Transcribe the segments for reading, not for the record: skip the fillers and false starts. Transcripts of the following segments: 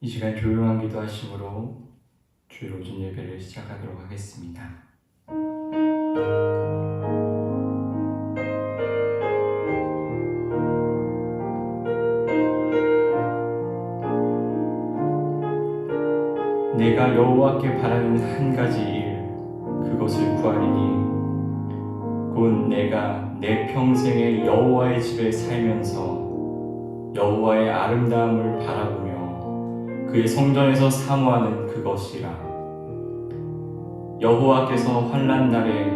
이 시간 조용한 기도하심으로 주일 오전 예배를 시작하도록 하겠습니다. 내가 여호와께 바라는 한 가지 일, 그것을 구하리니 곧 내가 내 평생에 여호와의 집에 살면서 여호와의 아름다움을 바라보며 그의 성전에서 사모하는 그것이라. 여호와께서 환난 날에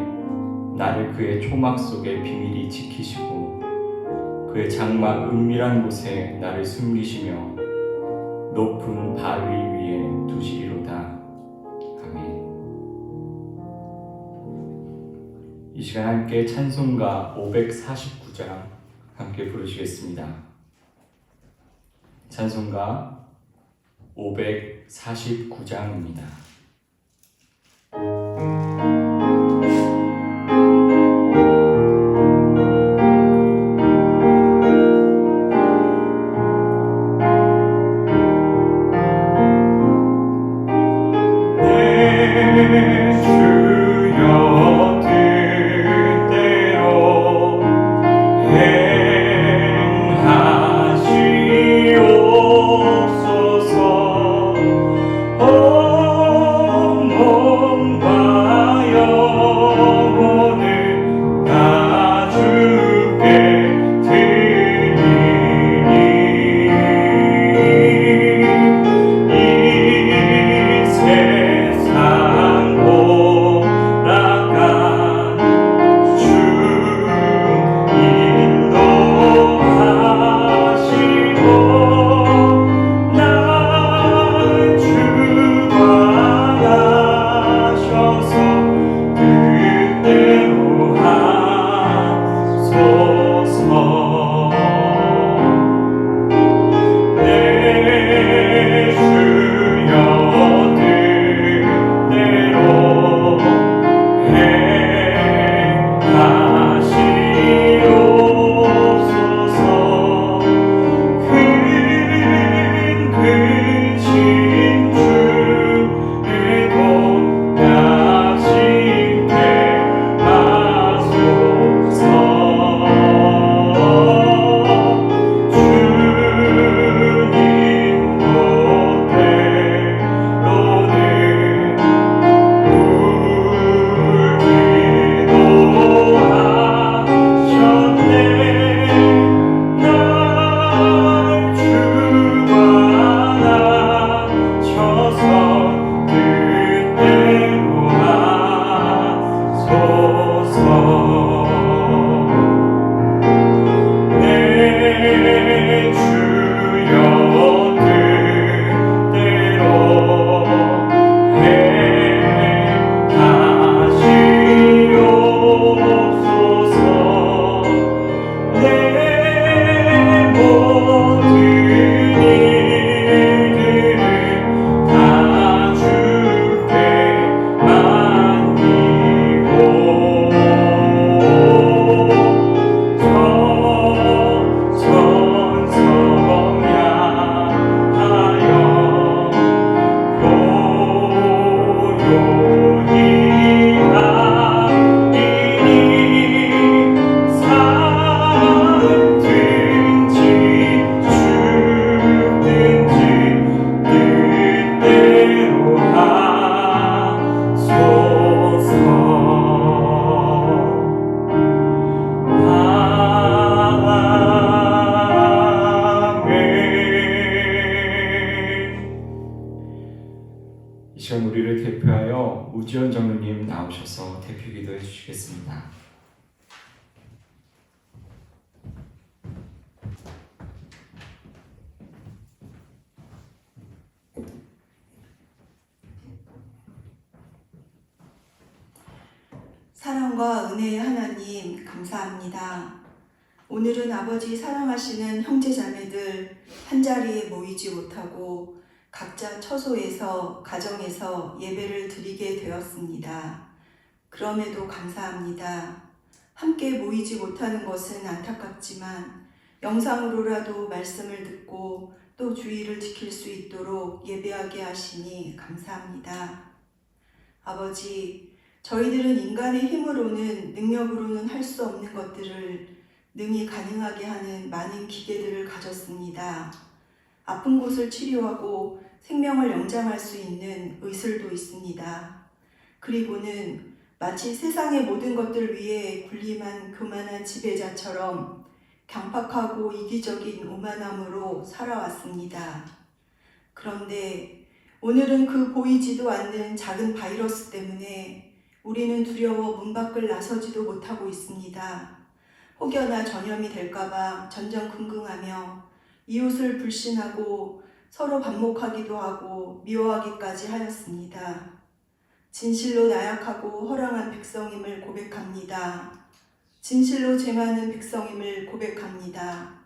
나를 그의 초막 속에 비밀히 지키시고 그의 장막 은밀한 곳에 나를 숨기시며 높은 바위 위에 두시리로다. 아멘. 이 시간 함께 찬송가 549장 함께 부르시겠습니다. 찬송가 549장입니다. 사랑과 은혜의 하나님 감사합니다. 오늘은 아버지 사랑하시는 형제자매들 한자리에 모이지 못하고 각자 처소에서 가정에서 예배를 드리게 되었습니다. 그럼에도 감사합니다. 함께 모이지 못하는 것은 안타깝지만 영상으로라도 말씀을 듣고 또 주의를 지킬 수 있도록 예배하게 하시니 감사합니다. 아버지, 저희들은 인간의 힘으로는 능력으로는 할 수 없는 것들을 능히 가능하게 하는 많은 기계들을 가졌습니다. 아픈 곳을 치료하고 생명을 영장할 수 있는 의술도 있습니다. 그리고는 마치 세상의 모든 것들 위에 군림한 교만한 지배자처럼 강팍하고 이기적인 오만함으로 살아왔습니다. 그런데 오늘은 그 보이지도 않는 작은 바이러스 때문에 우리는 두려워 문 밖을 나서지도 못하고 있습니다. 혹여나 전염이 될까봐 전전긍긍하며 이웃을 불신하고 서로 반목하기도 하고 미워하기까지 하였습니다. 진실로 나약하고 허랑한 백성임을 고백합니다. 진실로 죄 많은 백성임을 고백합니다.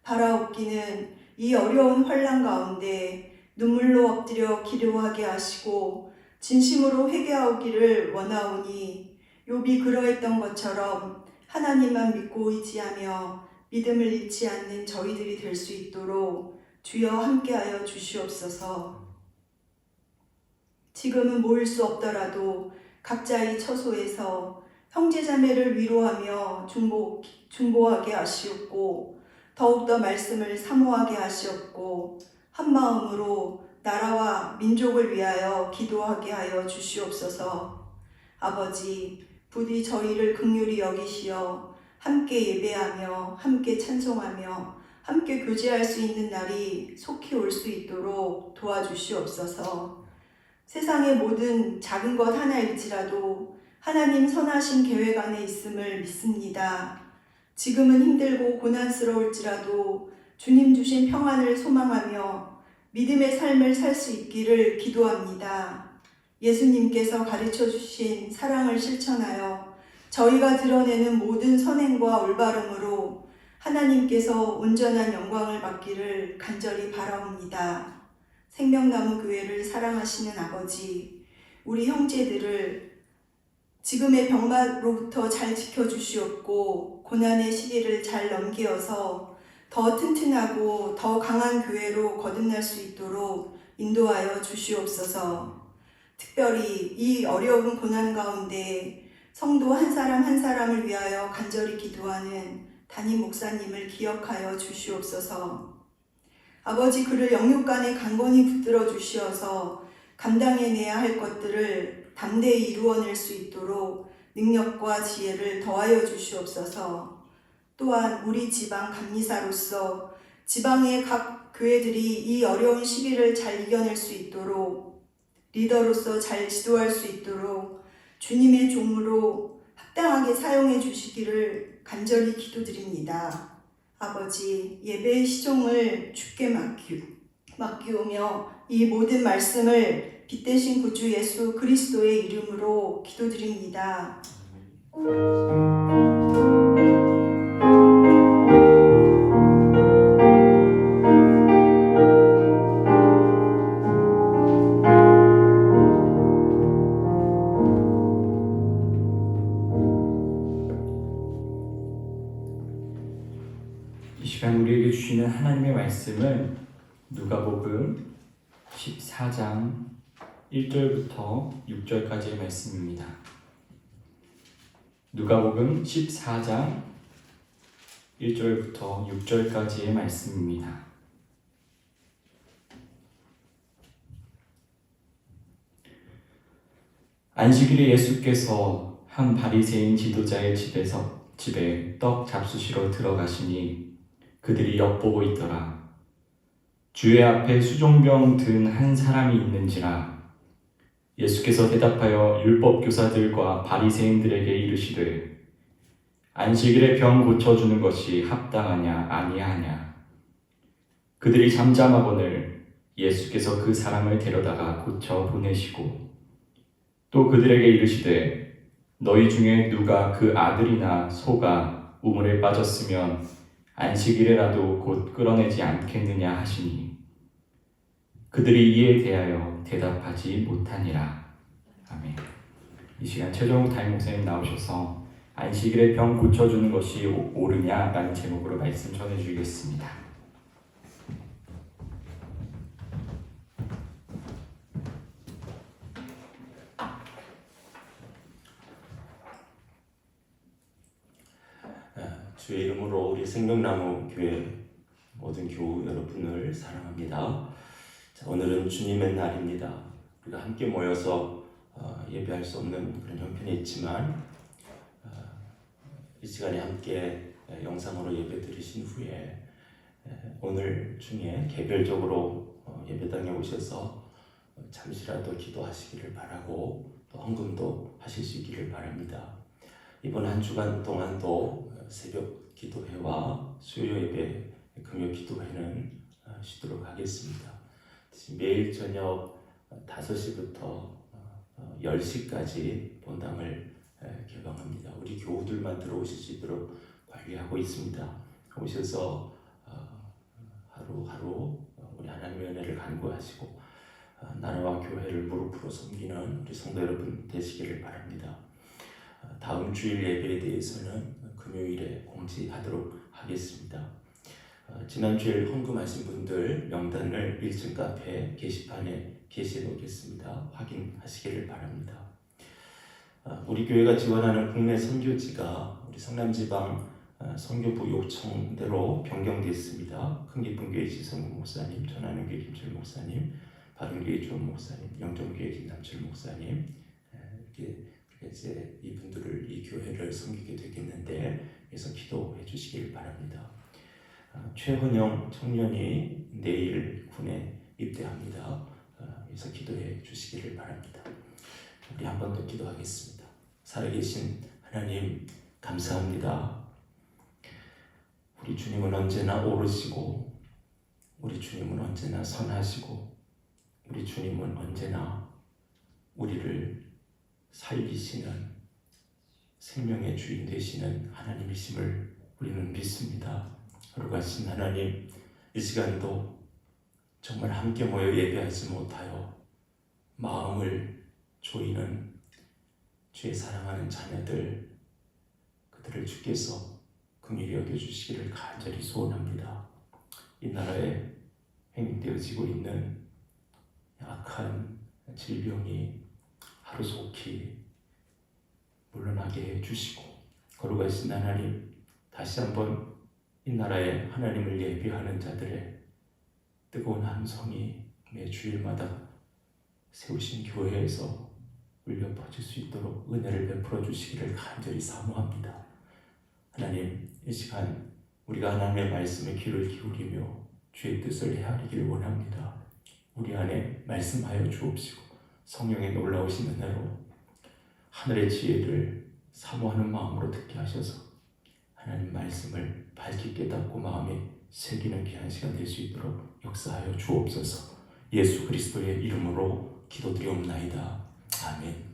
바라옵기는 이 어려운 환난 가운데 눈물로 엎드려 기도하게 하시고 진심으로 회개하기를 원하오니 욥이 그러했던 것처럼 하나님만 믿고 의지하며 믿음을 잃지 않는 저희들이 될 수 있도록 주여 함께하여 주시옵소서. 지금은 모일 수 없더라도 각자의 처소에서 형제자매를 위로하며 중보하게 하시옵고 더욱더 말씀을 사모하게 하시옵고 한 마음으로 나라와 민족을 위하여 기도하게 하여 주시옵소서. 아버지, 부디 저희를 긍휼히 여기시어 함께 예배하며 함께 찬송하며 함께 교제할 수 있는 날이 속히 올 수 있도록 도와주시옵소서. 세상의 모든 작은 것 하나일지라도 하나님 선하신 계획 안에 있음을 믿습니다. 지금은 힘들고 고난스러울지라도 주님 주신 평안을 소망하며 믿음의 삶을 살 수 있기를 기도합니다. 예수님께서 가르쳐 주신 사랑을 실천하여 저희가 드러내는 모든 선행과 올바름으로 하나님께서 온전한 영광을 받기를 간절히 바라옵니다. 생명나무 교회를 사랑하시는 아버지, 우리 형제들을 지금의 병마로부터 잘 지켜주시옵고 고난의 시기를 잘 넘기어서 더 튼튼하고 더 강한 교회로 거듭날 수 있도록 인도하여 주시옵소서. 특별히 이 어려운 고난 가운데 성도 한 사람 한 사람을 위하여 간절히 기도하는 담임 목사님을 기억하여 주시옵소서. 아버지, 그를 영육간에 강건히 붙들어 주시어서 감당해내야 할 것들을 담대히 이루어낼 수 있도록 능력과 지혜를 더하여 주시옵소서. 또한 우리 지방 감리사로서 지방의 각 교회들이 이 어려운 시기를 잘 이겨낼 수 있도록 리더로서 잘 지도할 수 있도록 주님의 종으로 합당하게 사용해 주시기를 간절히 기도드립니다. 아버지, 예배의 시종을 주께 맡기오며 이 모든 말씀을 빛되신 구주 예수 그리스도의 이름으로 기도드립니다. 이 시간 우리에게 주시는 하나님의 말씀은 누가복음 14장 1절부터 6절까지의 말씀입니다. 누가복음 14장 1절부터 6절까지의 말씀입니다. 안식일에 예수께서 한 바리새인 지도자의 집에 떡 잡수시러 들어가시니 그들이 엿보고 있더라. 주의 앞에 수종병 든 한 사람이 있는지라. 예수께서 대답하여 율법 교사들과 바리새인들에게 이르시되 안식일에 병 고쳐주는 것이 합당하냐 아니하냐. 그들이 잠잠하거늘 예수께서 그 사람을 데려다가 고쳐 보내시고 또 그들에게 이르시되 너희 중에 누가 그 아들이나 소가 우물에 빠졌으면 안식일에라도 곧 끌어내지 않겠느냐 하시니 그들이 이에 대하여 대답하지 못하니라. 아멘. 이 시간 최종욱 담임 목사님 나오셔서 안식일에 병 고쳐주는 것이 옳으냐라는 제목으로 말씀 전해주시겠습니다. 주의 이름으로 우리 생명나무 교회 모든 교우 여러분을 사랑합니다. 자, 오늘은 주님의 날입니다. 우리가 함께 모여서 예배할 수 없는 그런 형편이 있지만 이 시간에 함께 영상으로 예배 드리신 후에 오늘 중에 개별적으로 예배당에 오셔서 잠시라도 기도하시기를 바라고 또 헌금도 하실 수 있기를 바랍니다. 이번 한 주간 동안도 새벽 기도회와 수요 예배, 금요 기도회는 쉬도록 하겠습니다. 매일 저녁 5시부터 10시까지 본당을 개방합니다. 우리 교우들만 들어오실 수 있도록 관리하고 있습니다. 오셔서 하루하루 우리 하나님의 은혜를 간구하시고 나라와 교회를 무릎으로 섬기는 우리 성도 여러분 되시기를 바랍니다. 다음 주일 예배에 대해서는 금요일에 공지하도록 하겠습니다. 지난 주일 헌금하신 분들 명단을 1층 카페 게시판에 게시해 놓겠습니다. 확인하시기를 바랍니다. 우리 교회가 지원하는 국내 선교지가 우리 성남지방 선교부 요청대로 변경됐습니다. 큰기쁨교회 지성구 목사님, 전하는교회 김철 목사님, 바른교회 주원 목사님, 영종교회 김남철 목사님 이렇게 이제 이분들을 이 교회를 섬기게 되겠는데 그래서 기도해 주시길 바랍니다. 최헌영 청년이 내일 군에 입대합니다. 그래서 기도해 주시기를 바랍니다. 우리 한 번 더 기도하겠습니다. 살아계신 하나님 감사합니다. 우리 주님은 언제나 옳으시고 우리 주님은 언제나 선하시고 우리 주님은 언제나 우리를 살리시는 생명의 주인 되시는 하나님이심을 우리는 믿습니다. 거룩하신 하나님, 이 시간도 정말 함께 모여 예배하지 못하여 마음을 조이는 주의 사랑하는 자녀들, 그들을 주께서 긍휼히 여겨주시기를 간절히 소원합니다. 이 나라에 행되어지고 있는 악한 질병이 하루속히 물러나게 해주시고 거룩하신 하나님, 다시 한번 이 나라에 하나님을 예비하는 자들의 뜨거운 함성이 매 주일마다 세우신 교회에서 울려 퍼질 수 있도록 은혜를 베풀어 주시기를 간절히 사모합니다. 하나님, 이 시간 우리가 하나님의 말씀에 귀를 기울이며 주의 뜻을 헤아리기를 원합니다. 우리 안에 말씀하여 주옵시고 성령의 놀라우신 은혜로 하늘의 지혜를 사모하는 마음으로 듣게 하셔서 하나님 말씀을 밝게 깨닫고 마음에 새기는 귀한 시간 될 수 있도록 역사하여 주옵소서. 예수 그리스도의 이름으로 기도드리옵나이다. 아멘.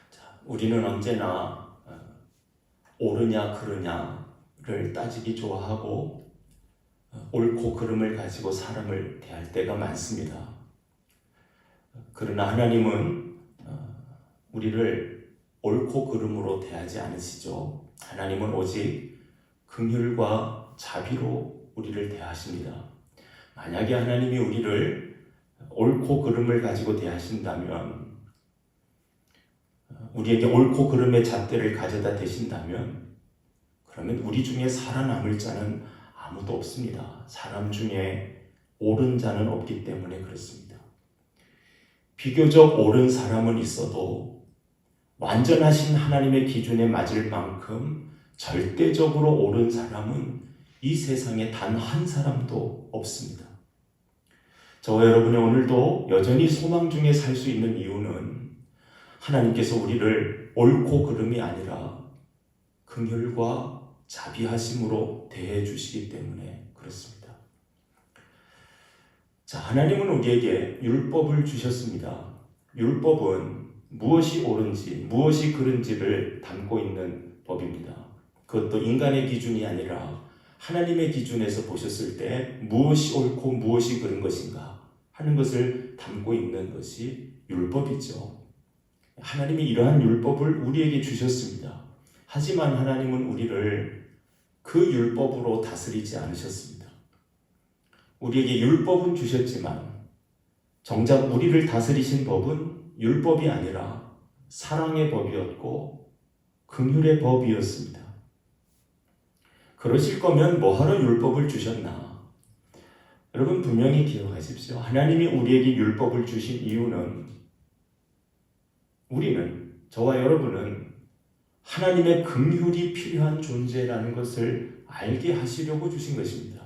자, 우리는 언제나 옳으냐 그르냐를 따지기 좋아하고 옳고 그름을 가지고 사람을 대할 때가 많습니다. 그러나 하나님은 우리를 옳고 그름으로 대하지 않으시죠. 하나님은 오직 긍휼과 자비로 우리를 대하십니다. 만약에 하나님이 우리를 옳고 그름을 가지고 대하신다면, 우리에게 옳고 그름의 잣대를 가져다 대신다면, 그러면 우리 중에 살아남을 자는 아무도 없습니다. 사람 중에 옳은 자는 없기 때문에 그렇습니다. 비교적 옳은 사람은 있어도 완전하신 하나님의 기준에 맞을 만큼 절대적으로 옳은 사람은 이 세상에 단 한 사람도 없습니다. 저와 여러분이 오늘도 여전히 소망 중에 살 수 있는 이유는 하나님께서 우리를 옳고 그름이 아니라 긍휼과 자비하심으로 대해 주시기 때문에 그렇습니다. 자, 하나님은 우리에게 율법을 주셨습니다. 율법은 무엇이 옳은지, 무엇이 그른지를 담고 있는 법입니다. 그것도 인간의 기준이 아니라 하나님의 기준에서 보셨을 때 무엇이 옳고 무엇이 그른 것인가 하는 것을 담고 있는 것이 율법이죠. 하나님이 이러한 율법을 우리에게 주셨습니다. 하지만 하나님은 우리를 그 율법으로 다스리지 않으셨습니다. 우리에게 율법은 주셨지만 정작 우리를 다스리신 법은 율법이 아니라 사랑의 법이었고 긍휼의 법이었습니다. 그러실 거면 뭐하러 율법을 주셨나? 여러분 분명히 기억하십시오. 하나님이 우리에게 율법을 주신 이유는 우리는, 저와 여러분은 하나님의 긍휼이 필요한 존재라는 것을 알게 하시려고 주신 것입니다.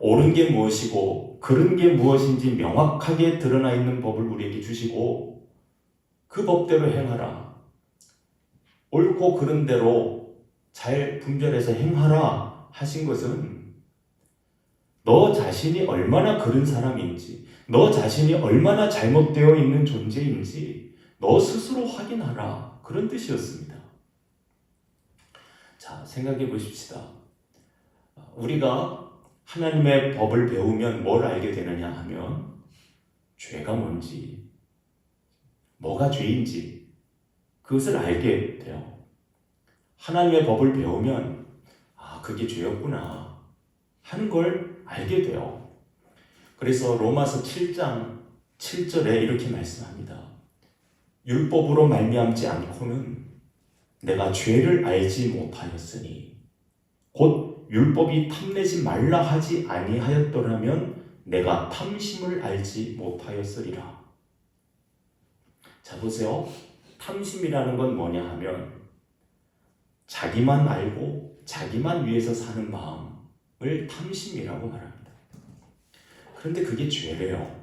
옳은 게 무엇이고 그른 게 무엇인지 명확하게 드러나 있는 법을 우리에게 주시고 그 법대로 행하라. 옳고 그른 대로 잘 분별해서 행하라 하신 것은 너 자신이 얼마나 그른 사람인지, 너 자신이 얼마나 잘못되어 있는 존재인지 너 스스로 확인하라, 그런 뜻이었습니다. 자, 생각해 보십시다. 우리가 하나님의 법을 배우면 뭘 알게 되느냐 하면 죄가 뭔지, 뭐가 죄인지 그것을 알게 돼요. 하나님의 법을 배우면 그게 죄였구나 하는 걸 알게 돼요. 그래서 로마서 7장 7절에 이렇게 말씀합니다. 율법으로 말미암지 않고는 내가 죄를 알지 못하였으니 곧 율법이 탐내지 말라 하지 아니하였더라면 내가 탐심을 알지 못하였으리라. 자, 보세요. 탐심이라는 건 뭐냐 하면 자기만 알고 자기만 위해서 사는 마음을 탐심이라고 말합니다. 그런데 그게 죄래요.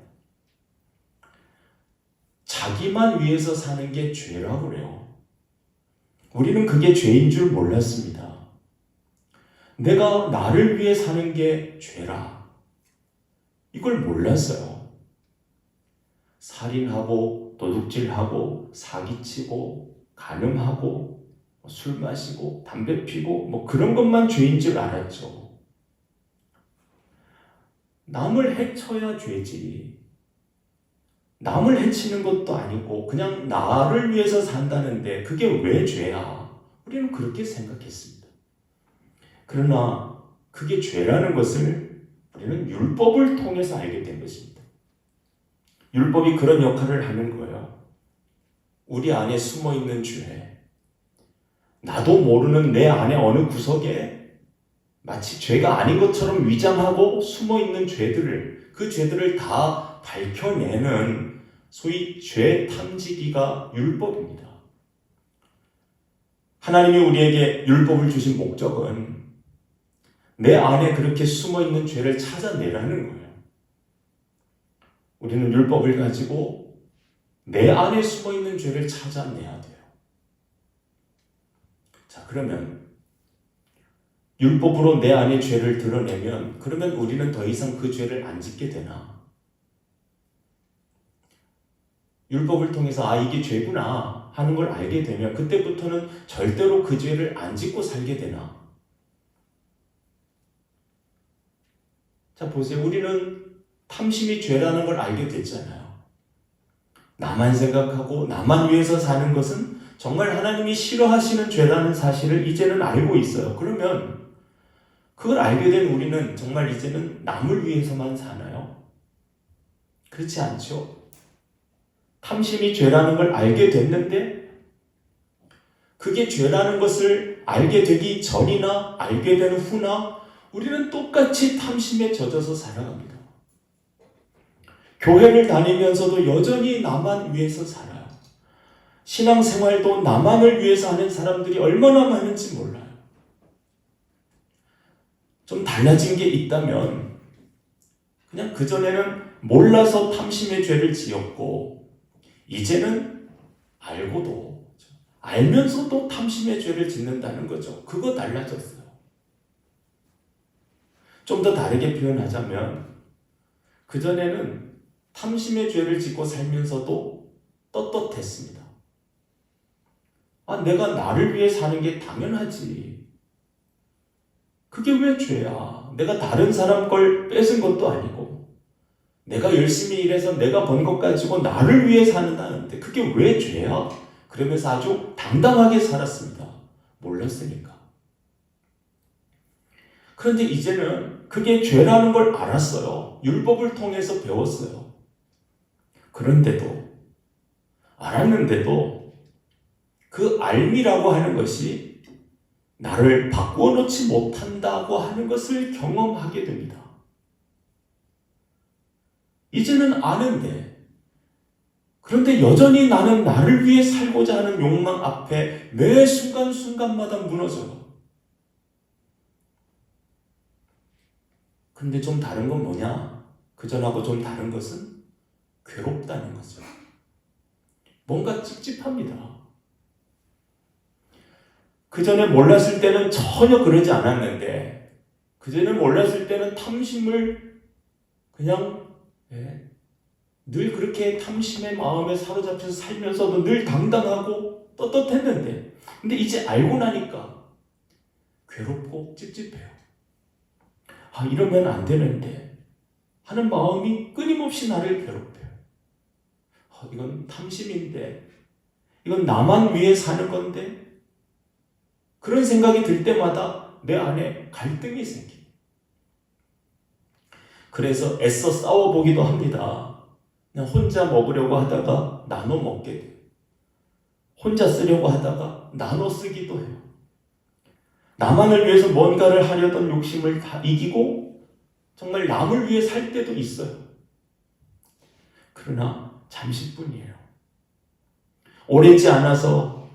자기만 위해서 사는 게 죄라고 그래요. 우리는 그게 죄인 줄 몰랐습니다. 내가 나를 위해 사는 게 죄라. 이걸 몰랐어요. 살인하고 도둑질하고 사기치고 간음하고 술 마시고 담배 피고 그런 것만 죄인 줄 알았죠. 남을 해쳐야 죄지. 남을 해치는 것도 아니고 그냥 나를 위해서 산다는데 그게 왜 죄야? 우리는 그렇게 생각했습니다. 그러나 그게 죄라는 것을 우리는 율법을 통해서 알게 된 것입니다. 율법이 그런 역할을 하는 거예요. 우리 안에 숨어있는 죄, 나도 모르는 내 안에 어느 구석에 마치 죄가 아닌 것처럼 위장하고 숨어있는 죄들을, 그 죄들을 다 밝혀내는 소위 죄 탐지기가 율법입니다. 하나님이 우리에게 율법을 주신 목적은 내 안에 그렇게 숨어있는 죄를 찾아내라는 거예요. 우리는 율법을 가지고 내 안에 숨어있는 죄를 찾아내야 돼요. 자, 그러면 율법으로 내 안에 죄를 드러내면 그러면 우리는 더 이상 그 죄를 안 짓게 되나? 율법을 통해서 이게 죄구나 하는 걸 알게 되면 그때부터는 절대로 그 죄를 안 짓고 살게 되나? 자, 보세요. 우리는 탐심이 죄라는 걸 알게 됐잖아요. 나만 생각하고 나만 위해서 사는 것은 정말 하나님이 싫어하시는 죄라는 사실을 이제는 알고 있어요. 그러면 그걸 알게 된 우리는 정말 이제는 남을 위해서만 사나요? 그렇지 않죠? 탐심이 죄라는 걸 알게 됐는데 그게 죄라는 것을 알게 되기 전이나 알게 된 후나 우리는 똑같이 탐심에 젖어서 살아갑니다. 교회를 다니면서도 여전히 나만 위해서 살아요. 신앙생활도 나만을 위해서 하는 사람들이 얼마나 많은지 몰라요. 좀 달라진 게 있다면 그냥 그전에는 몰라서 탐심의 죄를 지었고 이제는 알고도 알면서도 탐심의 죄를 짓는다는 거죠. 그거 달라졌어요. 좀 더 다르게 표현하자면 그전에는 탐심의 죄를 짓고 살면서도 떳떳했습니다. 내가 나를 위해 사는 게 당연하지. 그게 왜 죄야? 내가 다른 사람 걸 뺏은 것도 아니고 내가 열심히 일해서 내가 번 것 가지고 나를 위해 사는다는데 그게 왜 죄야? 그러면서 아주 당당하게 살았습니다. 몰랐으니까. 그런데 이제는 그게 죄라는 걸 알았어요. 율법을 통해서 배웠어요. 그런데도, 알았는데도 그 알미라고 하는 것이 나를 바꾸어 놓지 못한다고 하는 것을 경험하게 됩니다. 이제는 아는데, 그런데 여전히 나는 나를 위해 살고자 하는 욕망 앞에 매 순간순간마다 무너져요. 근데 좀 다른 건 뭐냐? 그전하고 좀 다른 것은 괴롭다는 거죠. 뭔가 찝찝합니다. 그전에 몰랐을 때는 전혀 그러지 않았는데, 그전에 몰랐을 때는 탐심을 그냥 늘 그렇게 탐심의 마음에 사로잡혀서 살면서도 늘 당당하고 떳떳했는데, 근데 이제 알고 나니까 괴롭고 찝찝해요. 이러면 안 되는데 하는 마음이 끊임없이 나를 괴롭혀요. 이건 탐심인데, 이건 나만 위해 사는 건데, 그런 생각이 들 때마다 내 안에 갈등이 생겨요. 그래서 애써 싸워보기도 합니다. 그냥 혼자 먹으려고 하다가 나눠 먹게 돼요. 혼자 쓰려고 하다가 나눠 쓰기도 해요. 나만을 위해서 뭔가를 하려던 욕심을 다 이기고 정말 남을 위해 살 때도 있어요. 그러나 잠시뿐이에요. 오래지 않아서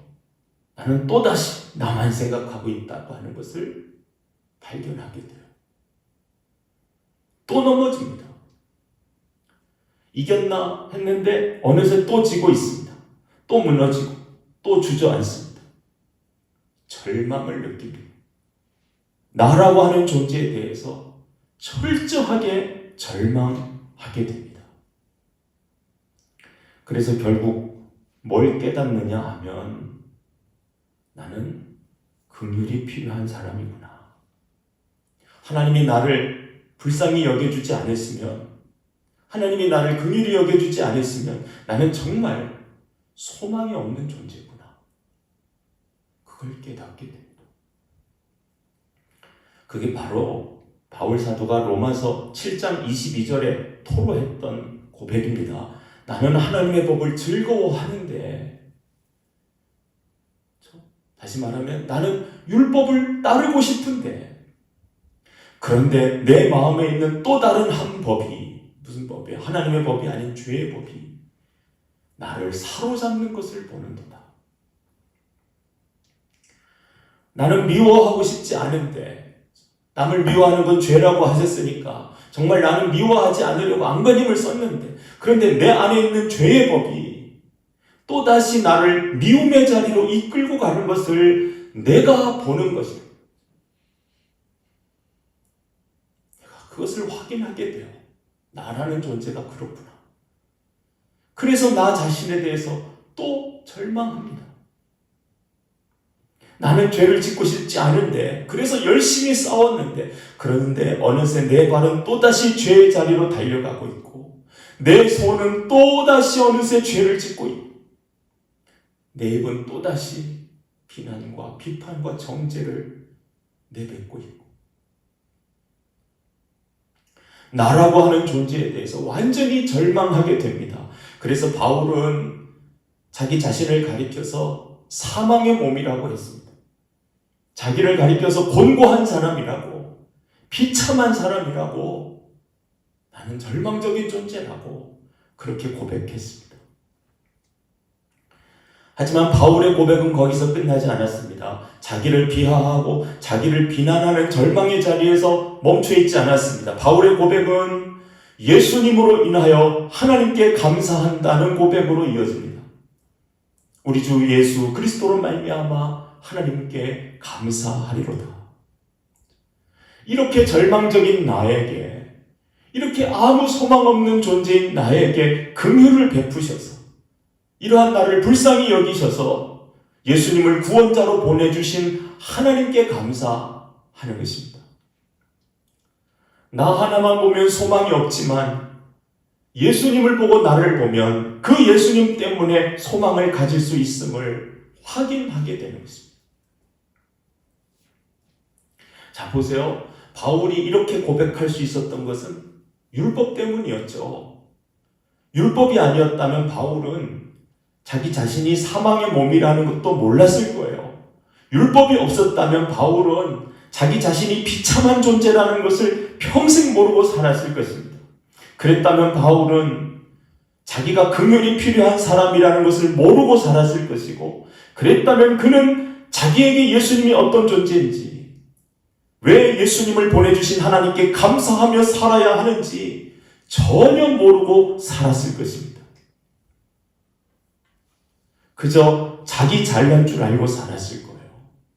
나는 또다시 나만 생각하고 있다고 하는 것을 발견하게 돼요. 또 넘어집니다. 이겼나 했는데 어느새 또 지고 있습니다. 또 무너지고 또 주저앉습니다. 절망을 느낍니다. 나라고 하는 존재에 대해서 철저하게 절망하게 됩니다. 그래서 결국 뭘 깨닫느냐 하면 나는 긍휼이 필요한 사람이구나. 하나님이 나를 불쌍히 여겨주지 않았으면, 하나님이 나를 긍휼히 여겨주지 않았으면 나는 정말 소망이 없는 존재구나. 그걸 깨닫게 됩니다. 그게 바로 바울 사도가 로마서 7장 22절에 토로했던 고백입니다. 나는 하나님의 법을 즐거워하는데, 다시 말하면 나는 율법을 따르고 싶은데, 그런데 내 마음에 있는 또 다른 한 법이, 무슨 법이야? 하나님의 법이 아닌 죄의 법이 나를 사로잡는 것을 보는도다. 나는 미워하고 싶지 않은데, 남을 미워하는 건 죄라고 하셨으니까 정말 나는 미워하지 않으려고 안간힘을 썼는데, 그런데 내 안에 있는 죄의 법이 또다시 나를 미움의 자리로 이끌고 가는 것을 내가 보는 것입니다. 내가 그것을 확인하게 돼요. 나라는 존재가 그렇구나. 그래서 나 자신에 대해서 또 절망합니다. 나는 죄를 짓고 싶지 않은데, 그래서 열심히 싸웠는데, 그런데 어느새 내 발은 또다시 죄의 자리로 달려가고 있고, 내 손은 또다시 어느새 죄를 짓고 있고, 내 입은 또다시 비난과 비판과 정죄를 내뱉고 있고, 나라고 하는 존재에 대해서 완전히 절망하게 됩니다. 그래서 바울은 자기 자신을 가리켜서 사망의 몸이라고 했습니다. 자기를 가리켜서 곤고한 사람이라고, 비참한 사람이라고, 나는 절망적인 존재라고 그렇게 고백했습니다. 하지만 바울의 고백은 거기서 끝나지 않았습니다. 자기를 비하하고 자기를 비난하는 절망의 자리에서 멈춰 있지 않았습니다. 바울의 고백은 예수님으로 인하여 하나님께 감사한다는 고백으로 이어집니다. 우리 주 예수 그리스도로 말미암아 하나님께 감사하리로다. 이렇게 절망적인 나에게, 이렇게 아무 소망 없는 존재인 나에게 긍휼을 베푸셔서 이러한 나를 불쌍히 여기셔서 예수님을 구원자로 보내주신 하나님께 감사하는 것입니다. 나 하나만 보면 소망이 없지만 예수님을 보고 나를 보면 그 예수님 때문에 소망을 가질 수 있음을 확인하게 되는 것입니다. 자, 보세요. 바울이 이렇게 고백할 수 있었던 것은 율법 때문이었죠. 율법이 아니었다면 바울은 자기 자신이 사망의 몸이라는 것도 몰랐을 거예요. 율법이 없었다면 바울은 자기 자신이 비참한 존재라는 것을 평생 모르고 살았을 것입니다. 그랬다면 바울은 자기가 긍휼이 필요한 사람이라는 것을 모르고 살았을 것이고, 그랬다면 그는 자기에게 예수님이 어떤 존재인지, 왜 예수님을 보내주신 하나님께 감사하며 살아야 하는지 전혀 모르고 살았을 것입니다. 그저 자기 잘난 줄 알고 살았을 거예요.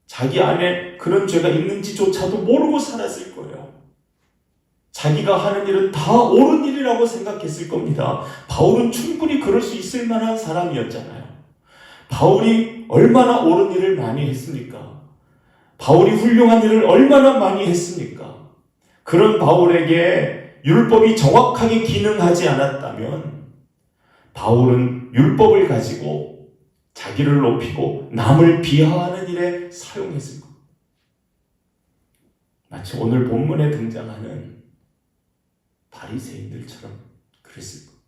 자기 안에 그런 죄가 있는지조차도 모르고 살았을 거예요. 자기가 하는 일은 다 옳은 일이라고 생각했을 겁니다. 바울은 충분히 그럴 수 있을 만한 사람이었잖아요. 바울이 얼마나 옳은 일을 많이 했습니까? 바울이 훌륭한 일을 얼마나 많이 했습니까? 그런 바울에게 율법이 정확하게 기능하지 않았다면 바울은 율법을 가지고 자기를 높이고 남을 비하하는 일에 사용했을 겁니다. 마치 오늘 본문에 등장하는 바리새인들처럼 그랬을 겁니다.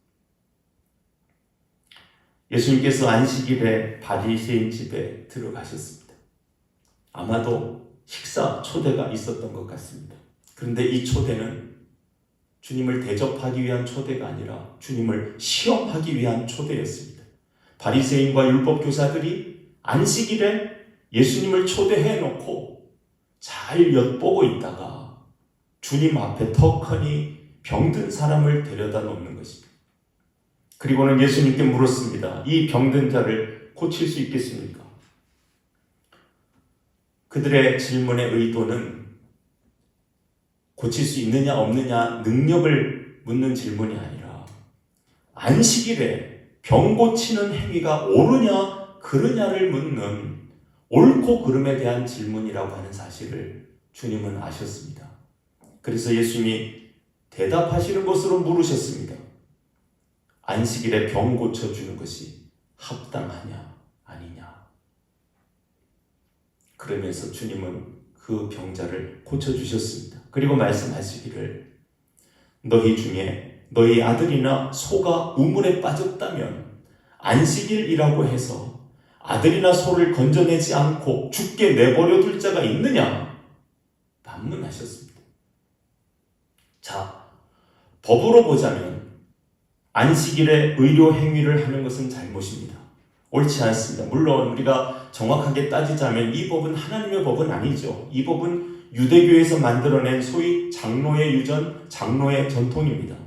예수님께서 안식일에 바리새인 집에 들어가셨습니다. 아마도 식사 초대가 있었던 것 같습니다. 그런데 이 초대는 주님을 대접하기 위한 초대가 아니라 주님을 시험하기 위한 초대였습니다. 바리새인과 율법 교사들이 안식일에 예수님을 초대해 놓고 잘 엿보고 있다가 주님 앞에 턱하니 병든 사람을 데려다 놓는 것입니다. 그리고는 예수님께 물었습니다. 이 병든 자를 고칠 수 있겠습니까? 그들의 질문의 의도는 고칠 수 있느냐 없느냐 능력을 묻는 질문이 아니라 안식일에 병 고치는 행위가 옳으냐 그르냐를 묻는 옳고 그름에 대한 질문이라고 하는 사실을 주님은 아셨습니다. 그래서 예수님이 대답하시는 것으로 물으셨습니다. 안식일에 병 고쳐주는 것이 합당하냐 아니냐. 그러면서 주님은 그 병자를 고쳐주셨습니다. 그리고 말씀하시기를 너희 중에 너희 아들이나 소가 우물에 빠졌다면 안식일이라고 해서 아들이나 소를 건져내지 않고 죽게 내버려 둘 자가 있느냐? 반문하셨습니다. 자, 법으로 보자면 안식일에 의료 행위를 하는 것은 잘못입니다. 옳지 않습니다. 물론 우리가 정확하게 따지자면 이 법은 하나님의 법은 아니죠. 이 법은 유대교에서 만들어낸 소위 장로의 유전, 장로의 전통입니다.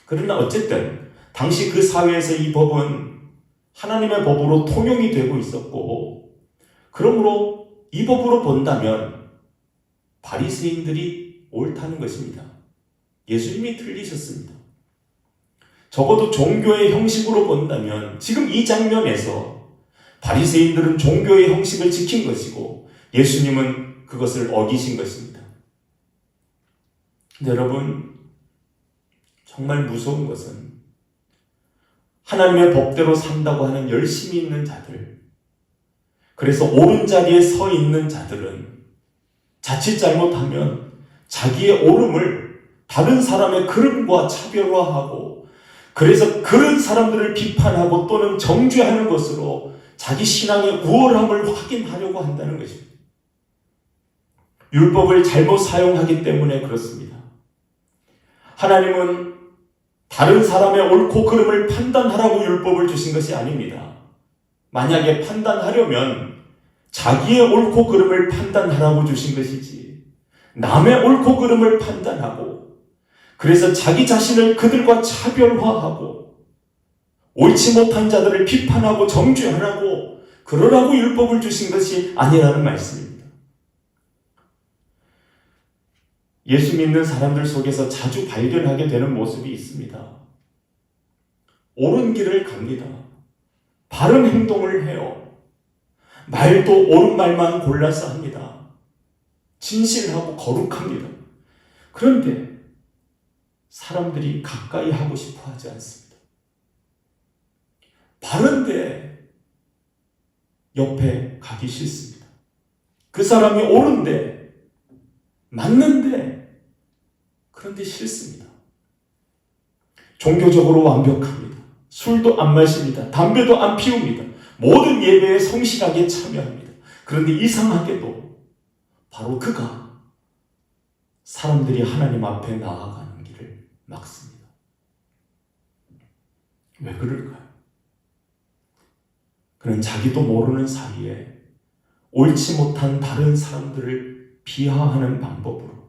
그러나 어쨌든 당시 그 사회에서 이 법은 하나님의 법으로 통용이 되고 있었고, 그러므로 이 법으로 본다면 바리새인들이 옳다는 것입니다. 예수님이 틀리셨습니다. 적어도 종교의 형식으로 본다면 지금 이 장면에서 바리새인들은 종교의 형식을 지킨 것이고 예수님은 그것을 어기신 것입니다. 근데 여러분, 정말 무서운 것은 하나님의 법대로 산다고 하는 열심히 있는 자들, 그래서 옳은 자리에 서 있는 자들은 자칫 잘못하면 자기의 옳음을 다른 사람의 그름과 차별화하고, 그래서 그런 사람들을 비판하고 또는 정죄하는 것으로 자기 신앙의 우월함을 확인하려고 한다는 것입니다. 율법을 잘못 사용하기 때문에 그렇습니다. 하나님은 다른 사람의 옳고 그름을 판단하라고 율법을 주신 것이 아닙니다. 만약에 판단하려면 자기의 옳고 그름을 판단하라고 주신 것이지, 남의 옳고 그름을 판단하고 그래서 자기 자신을 그들과 차별화하고 옳지 못한 자들을 비판하고 정죄하라고 그러라고 율법을 주신 것이 아니라는 말씀입니다. 예수 믿는 사람들 속에서 자주 발견하게 되는 모습이 있습니다. 옳은 길을 갑니다. 바른 행동을 해요. 말도 옳은 말만 골라서 합니다. 진실하고 거룩합니다. 그런데 사람들이 가까이 하고 싶어 하지 않습니다. 바른데 옆에 가기 싫습니다. 그 사람이 옳은데, 맞는데, 그런데 싫습니다. 종교적으로 완벽합니다. 술도 안 마십니다. 담배도 안 피웁니다. 모든 예배에 성실하게 참여합니다. 그런데 이상하게도 바로 그가 사람들이 하나님 앞에 나아가는 길을 막습니다. 왜 그럴까요? 그는 자기도 모르는 사이에 옳지 못한 다른 사람들을 비하하는 방법으로,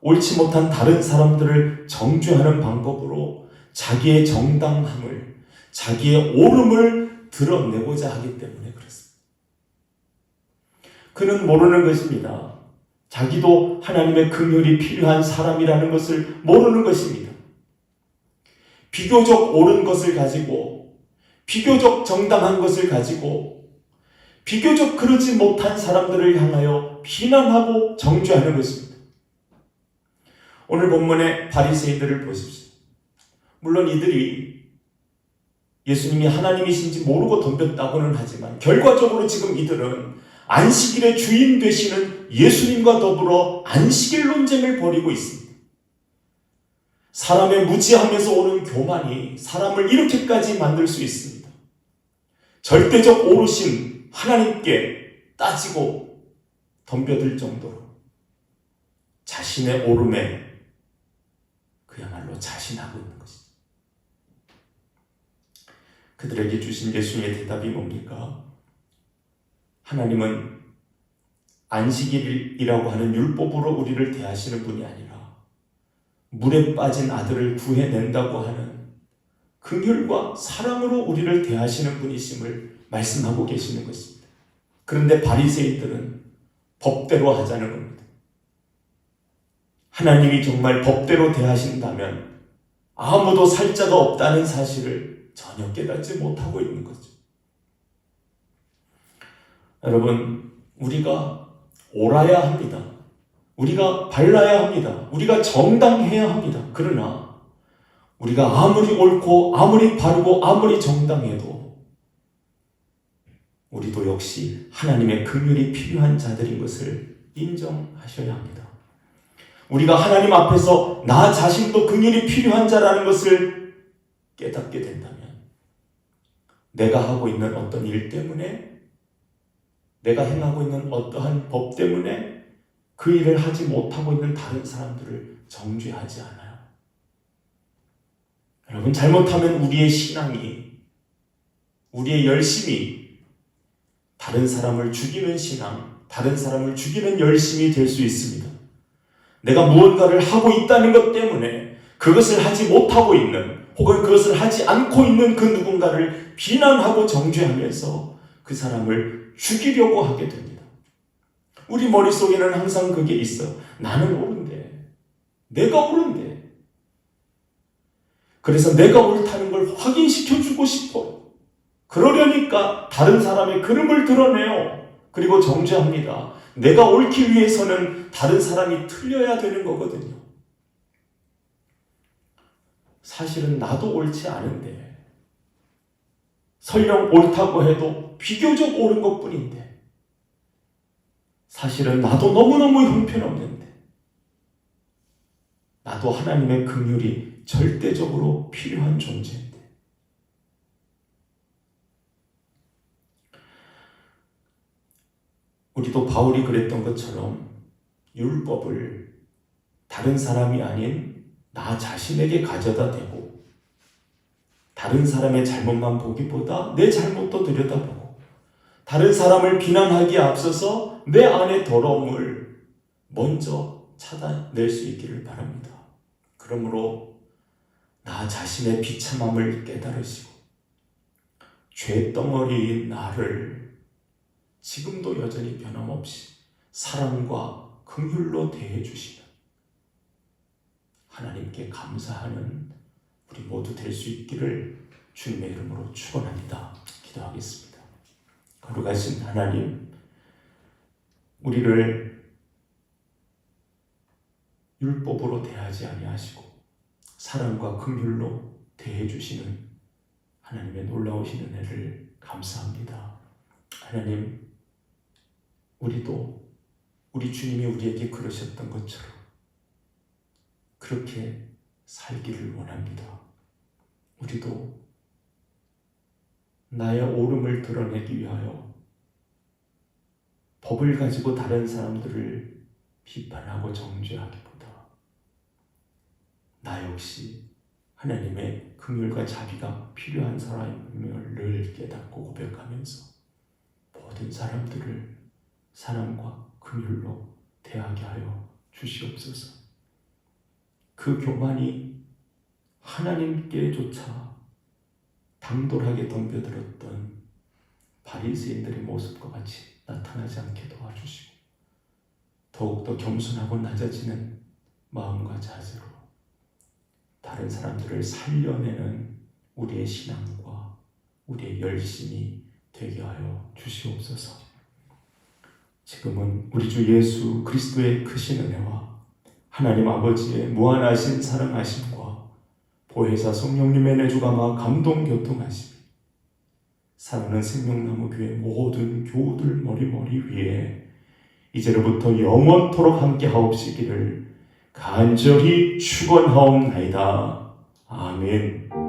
옳지 못한 다른 사람들을 정죄하는 방법으로 자기의 정당함을, 자기의 옳음을 드러내고자 하기 때문에 그렇습니다. 그는 모르는 것입니다. 자기도 하나님의 긍휼이 필요한 사람이라는 것을 모르는 것입니다. 비교적 옳은 것을 가지고, 비교적 정당한 것을 가지고, 비교적 그러지 못한 사람들을 향하여 비난하고 정죄하는 것입니다. 오늘 본문의 바리새인들을 보십시오. 물론 이들이 예수님이 하나님이신지 모르고 덤볐다고는 하지만 결과적으로 지금 이들은 안식일의 주인 되시는 예수님과 더불어 안식일 논쟁을 벌이고 있습니다. 사람의 무지함에서 오는 교만이 사람을 이렇게까지 만들 수 있습니다. 절대적 오르신 하나님께 따지고 덤벼들 정도로 자신의 오름에 그야말로 자신하고 있는 것입니다. 그들에게 주신 예수님의 대답이 뭡니까? 하나님은 안식일이라고 하는 율법으로 우리를 대하시는 분이 아니라 물에 빠진 아들을 구해낸다고 하는 긍휼과 사랑으로 우리를 대하시는 분이심을 말씀하고 계시는 것입니다. 그런데 바리새인들은 법대로 하자는 겁니다. 하나님이 정말 법대로 대하신다면 아무도 살 자가 없다는 사실을 전혀 깨닫지 못하고 있는 거죠. 여러분, 우리가 옳아야 합니다. 우리가 발라야 합니다. 우리가 정당해야 합니다. 그러나 우리가 아무리 옳고 아무리 바르고 아무리 정당해도 우리도 역시 하나님의 긍휼이 필요한 자들인 것을 인정하셔야 합니다. 우리가 하나님 앞에서 나 자신도 긍휼이 필요한 자라는 것을 깨닫게 된다면 내가 하고 있는 어떤 일 때문에, 내가 행하고 있는 어떠한 법 때문에 그 일을 하지 못하고 있는 다른 사람들을 정죄하지 않아요. 여러분, 잘못하면 우리의 신앙이, 우리의 열심이 다른 사람을 죽이는 신앙, 다른 사람을 죽이는 열심이 될 수 있습니다. 내가 무언가를 하고 있다는 것 때문에 그것을 하지 못하고 있는, 혹은 그것을 하지 않고 있는 그 누군가를 비난하고 정죄하면서 그 사람을 죽이려고 하게 됩니다. 우리 머릿속에는 항상 그게 있어요. 나는 옳은데, 내가 옳은데. 그래서 내가 옳다는 걸 확인시켜주고 싶어요. 그러려니까 다른 사람의 그름을 드러내요. 그리고 정죄합니다. 내가 옳기 위해서는 다른 사람이 틀려야 되는 거거든요. 사실은 나도 옳지 않은데, 설령 옳다고 해도 비교적 옳은 것뿐인데, 사실은 나도 너무너무 형편없는데, 나도 하나님의 긍휼이 절대적으로 필요한 존재인데, 우리도 바울이 그랬던 것처럼 율법을 다른 사람이 아닌 나 자신에게 가져다 대고, 다른 사람의 잘못만 보기보다 내 잘못도 들여다보고, 다른 사람을 비난하기에 앞서서 내 안의 더러움을 먼저 찾아낼 수 있기를 바랍니다. 그러므로 나 자신의 비참함을 깨달으시고 죄덩어리인 나를 지금도 여전히 변함없이 사랑과 긍휼로 대해 주시는 하나님께 감사하는 우리 모두 될 수 있기를 주님의 이름으로 축원합니다. 기도하겠습니다. 거룩하신 하나님, 우리를 율법으로 대하지 아니하시고 사랑과 긍휼로 대해 주시는 하나님의 놀라우신 은혜를 감사합니다. 하나님, 우리도 우리 주님이 우리에게 그러셨던 것처럼 그렇게 살기를 원합니다. 우리도 나의 옳음을 드러내기 위하여 법을 가지고 다른 사람들을 비판하고 정죄하기보다 나 역시 하나님의 긍휼과 자비가 필요한 사람임을 늘 깨닫고 고백하면서 모든 사람들을 사랑과 긍휼로 대하게 하여 주시옵소서. 그 교만이 하나님께조차 당돌하게 덤벼들었던 바리새인들의 모습과 같이 나타나지 않게 도와주시고 더욱더 겸손하고 낮아지는 마음과 자세로 다른 사람들을 살려내는 우리의 신앙과 우리의 열심이 되게 하여 주시옵소서. 지금은 우리 주 예수 그리스도의 크신 은혜와 하나님 아버지의 무한하신 사랑하심과 보혜사 성령님의 내주감화 감동 교통하심, 사랑하는 생명나무 교회 모든 교우들 머리 위에 이제로부터 영원토록 함께 하옵시기를 간절히 축원하옵나이다. 아멘.